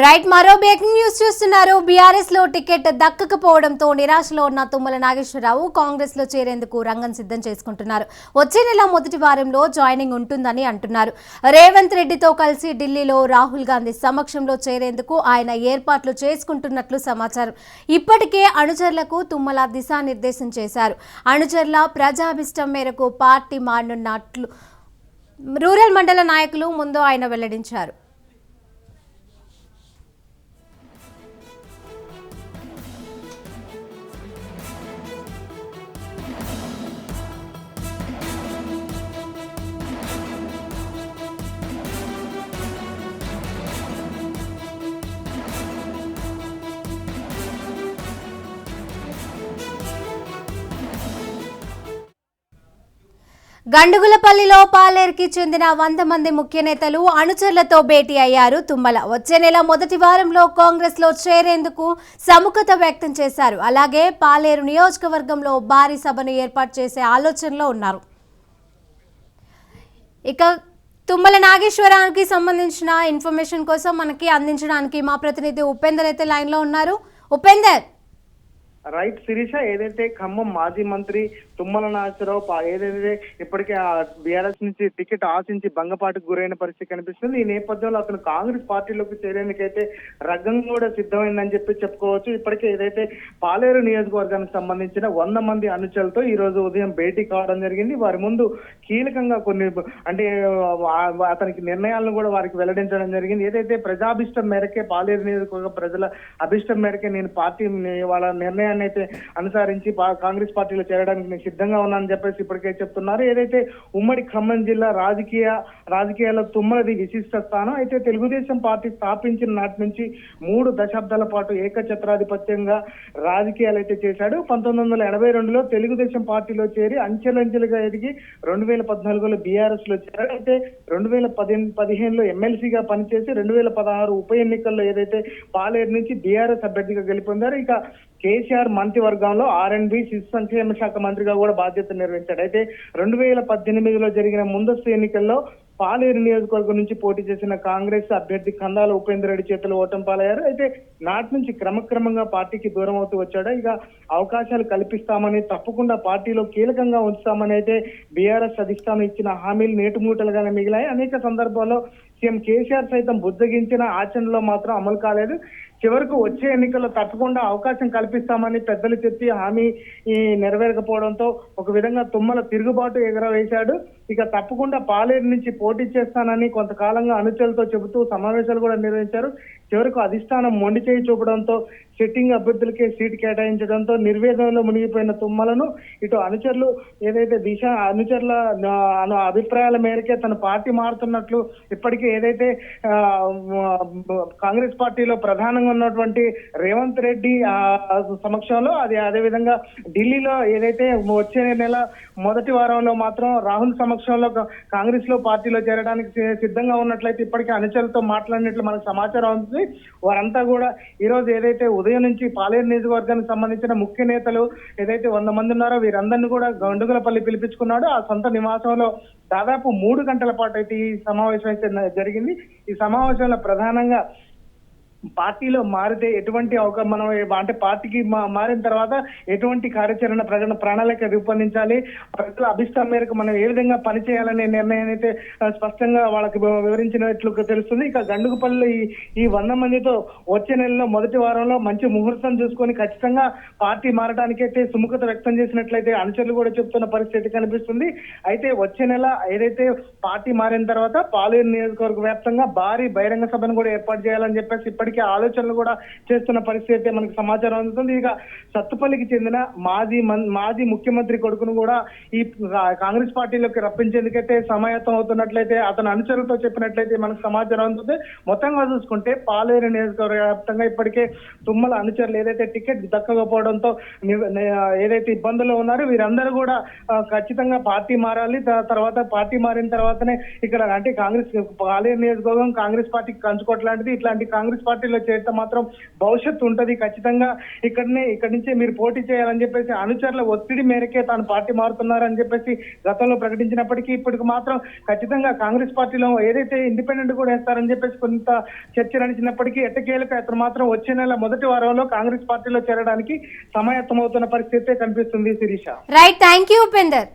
Right, మరో breaking news చూస్తున్నారు. BRS లో టికెట్ దక్కకపోవడంతో నిరాశలో ఉన్న తుమ్మల నాగేశ్వరరావు కాంగ్రెస్ లో చేరేందుకు రంగం సిద్ధం చేసుకుంటున్నారు. వచ్చే నెల మొదటి వారంలో జాయినింగ్ ఉంటుందని అంటున్నారు. రేవంత్ రెడ్డితో కలిసి ఢిల్లీలో రాహుల్ గాంధీ సమక్షంలో చేరేందుకు ఆయన ఏర్పాట్లు చేసుకుంటున్నట్లు సమాచారం. ఇప్పటికే అనుచరులకు తుమ్మల దిశానిర్దేశం చేశారు. అనుచరుల ప్రజాభిష్టం మేరకు పార్టీ మారనున్నట్లు రూరల్ మండల నాయకులు ముందు ఆయన వెల్లడించారు. గండుగులపల్లిలో పాలేరుకి చెందిన 100 మంది ముఖ్య నేతలు అనుచరులతో భేటీ అయ్యారు తుమ్మల. వచ్చే నెల మొదటి వారంలో కాంగ్రెస్ లో చేరేందుకు సముఖత వ్యక్తం చేశారు. అలాగే పాలేరు నియోజకవర్గంలో భారీ సభను ఏర్పాటు చేసే ఆలోచనలో ఉన్నారు. ఇక తుమ్మల నాగేశ్వరానికి సంబంధించిన ఇన్ఫర్మేషన్ కోసం మనకి అందించడానికి మా ప్రతినిధి ఉపేందర్ అయితే లైన్ లో ఉన్నారు. ఉపేందర్, రైట్ శిరీష, ఏదైతే ఖమ్మం మాజీ మంత్రి తుమ్మల నాగేశ్వరరావు ఏదైతే ఇప్పటికే బీఆర్ఎస్ నుంచి టికెట్ ఆశించి భంగపాటుకు గురైన పరిస్థితి కనిపిస్తుంది. ఈ నేపథ్యంలో అతను కాంగ్రెస్ పార్టీలోకి చేరేందుకైతే రంగం కూడా సిద్ధమైందని చెప్పుకోవచ్చు. ఇప్పటికే ఏదైతే పాలేరు నియోజకవర్గానికి సంబంధించిన 100 మంది అనుచరులతో ఈ రోజు ఉదయం భేటీ కావడం జరిగింది. వారి ముందు కీలకంగా కొన్ని అంటే అతనికి నిర్ణయాలను కూడా వారికి వెల్లడించడం జరిగింది. ఏదైతే ప్రజాభిష్టం మేరకే పాలేరు నియోజకవర్గ ప్రజల అభిష్టం మేరకే నేను పార్టీ వాళ్ళ నిర్ణయాన్ని అయితే అనుసరించి కాంగ్రెస్ పార్టీలో చేరడానికి నేను సిద్ధంగా ఉన్నానని చెప్పేసి ఇప్పటికే చెప్తున్నారు. ఏదైతే ఉమ్మడి ఖమ్మం జిల్లా రాజకీయాల్లో తుమ్మలది విశిష్ట స్థానం. అయితే తెలుగుదేశం పార్టీ స్థాపించిన నాటి నుంచి 3 దశాబ్దాల పాటు ఏకఛత్రాధిపత్యంగా రాజకీయాలు అయితే చేశాడు. 1982లో తెలుగుదేశం పార్టీలో చేరి అంచెలంచెలుగా ఎదిగి 2014లో బీఆర్ఎస్ లో చేరాడు. అయితే 2015లో ఎమ్మెల్సీగా పనిచేసి 2016 ఉప ఎన్నికల్లో ఏదైతే పాలేరు నుంచి బీఆర్ఎస్ అభ్యర్థిగా గెలుపొందారు. ఇక కేసీఆర్ మంత్రివర్గంలో R&B శిశు సంక్షేమ శాఖ మంత్రిగా కూడా బాధ్యత నిర్వహించాడు. అయితే 2018లో జరిగిన ముందస్తు ఎన్నికల్లో పాలేరు నియోజకవర్గం నుంచి పోటీ చేసిన కాంగ్రెస్ అభ్యర్థి కందాల ఉపేందర్ రెడ్డి చేతులు ఓటమి పాలయ్యారు. అయితే నాటి నుంచి క్రమక్రమంగా పార్టీకి దూరం అవుతూ వచ్చాడు. ఇక అవకాశాలు కల్పిస్తామని, తప్పకుండా పార్టీలో కీలకంగా ఉంచుతామని అయితే బీఆర్ఎస్ అధిష్టానం ఇచ్చిన హామీలు నేటుమూటలుగానే మిగిలాయి. అనేక సందర్భాల్లో సీఎం కేసీఆర్ సైతం బుజ్జగించిన ఆచరణలో మాత్రం అమలు కాలేదు. చివరకు వచ్చే ఎన్నికల్లో తప్పకుండా అవకాశం కల్పిస్తామని పెద్దలు చెప్పి హామీ నెరవేరకపోవడంతో ఒక విధంగా తుమ్మల తిరుగుబాటు ఎగరవేశాడు. ఇక తప్పకుండా పాలేరు నుంచి పోటీ చేస్తానని కొంతకాలంగా అనుచరులతో చెబుతూ సమావేశాలు కూడా నిర్వహించారు. చివరకు అధిష్టానం మొండి చేయి చూపడంతో సిట్టింగ్ అభ్యర్థులకే సీటు కేటాయించడంతో నిర్వేదంలో మునిగిపోయిన తుమ్మలను ఇటు అనుచరులు ఏదైతే అనుచరుల అభిప్రాయాల మేరకే తన పార్టీ మారుతున్నట్లు ఇప్పటికే ఏదైతే కాంగ్రెస్ పార్టీలో ప్రధానంగా ఉన్నటువంటి రేవంత్ రెడ్డి సమక్షంలో అదేవిధంగా ఢిల్లీలో ఏదైతే వచ్చే నెల మొదటి వారంలో మాత్రం రాహుల్ సమక్షంలో కాంగ్రెస్ లో పార్టీలో చేరడానికి సిద్ధంగా ఉన్నట్లయితే ఇప్పటికే అనుచరులతో మాట్లాడినట్లు మనకు సమాచారం ఉంది. వారంతా కూడా ఈ రోజు ఏదైతే ఉదయం నుంచి పాలేరు నియోజకవర్గానికి సంబంధించిన ముఖ్య నేతలు ఏదైతే 100 మంది ఉన్నారో వీరందరినీ కూడా గండుగులపల్లి పిలిపించుకున్నాడు. ఆ సొంత నివాసంలో దాదాపు 3 గంటల పాటు అయితే ఈ సమావేశం అయితే జరిగింది. ఈ సమావేశంలో ప్రధానంగా పార్టీలో మారితే ఎటువంటి మనం అంటే పార్టీకి మారిన తర్వాత ఎటువంటి కార్యాచరణ ప్రణాళిక రూపొందించాలి, ప్రజల అభిష్టం మేరకు మనం ఏ విధంగా పనిచేయాలనే నిర్ణయం అయితే స్పష్టంగా వాళ్ళకి వివరించినట్లు తెలుస్తుంది. ఇక గండుగుపల్లిలో ఈ 100 మందితో వచ్చే నెలలో మొదటి వారంలో మంచి ముహూర్తం చూసుకొని ఖచ్చితంగా పార్టీ మారడానికైతే సుముఖత వ్యక్తం చేసినట్లయితే అనుచరులు కూడా చెప్తున్న పరిస్థితి కనిపిస్తుంది. అయితే వచ్చే నెల ఏదైతే పార్టీ మారిన తర్వాత పాలేరు నియోజకవర్గ వ్యాప్తంగా భారీ బహిరంగ సభను కూడా ఏర్పాటు చేయాలని చెప్పేసి ఇప్పటికే ఆలోచనలు కూడా చేస్తున్న పరిస్థితి మనకు సమాచారం అందుతుంది. ఇక సత్తుపల్లికి చెందిన మాజీ ముఖ్యమంత్రి కొడుకును కూడా ఈ కాంగ్రెస్ పార్టీలోకి రప్పించేందుకైతే సమాయత్తం అవుతున్నట్లయితే అతను అనుచరులతో చెప్పినట్లయితే మనకు సమాచారం అందుతుంది. మొత్తంగా చూసుకుంటే పాలేరు నియోజకవర్గ వ్యాప్తంగా ఇప్పటికే తుమ్మల అనుచరులు ఏదైతే టికెట్ దక్కకపోవడంతో ఏదైతే ఇబ్బందుల్లో ఉన్నారో వీరందరూ కూడా ఖచ్చితంగా పార్టీ మారాలి, తర్వాత పార్టీ మారిన తర్వాతనే ఇక్కడ అంటే కాంగ్రెస్ పాలేరు నియోజకవర్గం కాంగ్రెస్ పార్టీకి కంచుకోవట్లాంటిది. ఇట్లాంటి కాంగ్రెస్ పార్టీ పార్టీలో చేరితే మాత్రం భవిష్యత్తు ఉంటది, ఖచ్చితంగా ఇక్కడి నుంచే మీరు పోటీ చేయాలని చెప్పేసి అనుచరుల ఒత్తిడి మేరకే తాను పార్టీ మారుతున్నారని చెప్పేసి గతంలో ప్రకటించినప్పటికీ ఇప్పటికి మాత్రం ఖచ్చితంగా కాంగ్రెస్ పార్టీలో ఏదైతే ఇండిపెండెంట్ కూడా వేస్తారని చెప్పేసి కొంత చర్చ నడిచినప్పటికీ ఎట్టకేలకు అతను మాత్రం వచ్చే నెల మొదటి వారంలో కాంగ్రెస్ పార్టీలో చేరడానికి సమాయత్తమవుతున్న పరిస్థితి కనిపిస్తుంది Shirisha. Right, thank you Upender.